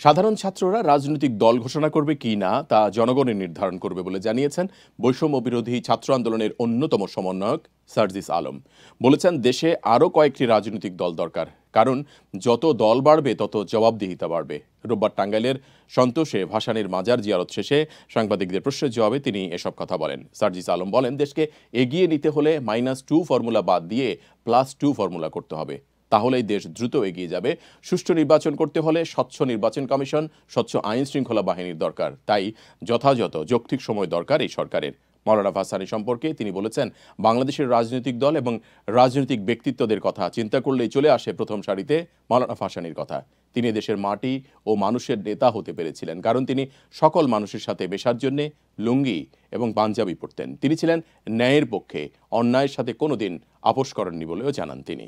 সাধারণ ছাত্ররা রাজনৈতিক দল ঘোষণা করবে কি না তা জনগণই নির্ধারণ করবে বলে জানিয়েছেন বৈষম্য বিরোধী ছাত্র আন্দোলনের অন্যতম সমন্বয়ক সার্জিস আলম। বলেছেন, দেশে আরও কয়েকটি রাজনৈতিক দল দরকার, কারণ যত দল বাড়বে তত জবাবদিহিতা বাড়বে। রোববার টাঙ্গাইলের সন্তোষে ভাসানীর মাজার জিয়ারত শেষে সাংবাদিকদের প্রশ্নের জবাবে তিনি এসব কথা বলেন। সার্জিস আলম বলেন, দেশকে এগিয়ে নিতে হলে -2 ফর্মুলা বাদ দিয়ে +2 ফর্মুলা করতে হবে, তাহলেই দেশ দ্রুত এগিয়ে যাবে। সুষ্ঠু নির্বাচন করতে হলে স্বচ্ছ নির্বাচন কমিশন, স্বচ্ছ আইন শৃঙ্খলা বাহিনীর দরকার, তাই যথাযথ যৌক্তিক সময় দরকার এই সরকারের। মাওলানা ভাসানী সম্পর্কে তিনি বলেছেন, বাংলাদেশের রাজনৈতিক দল এবং রাজনৈতিক ব্যক্তিত্বদের কথা চিন্তা করলেই চলে আসে প্রথম সারিতে মাওলানা ভাসানীর কথা। তিনি দেশের মাটি ও মানুষের নেতা হতে পেরেছিলেন, কারণ তিনি সকল মানুষের সাথে মেশার জন্য লুঙ্গি এবং পাঞ্জাবি পরতেন। তিনি ছিলেন ন্যায়ের পক্ষে, অন্যায়ের সাথে কোনোদিন আপোষ করেননি বলেও জানান তিনি।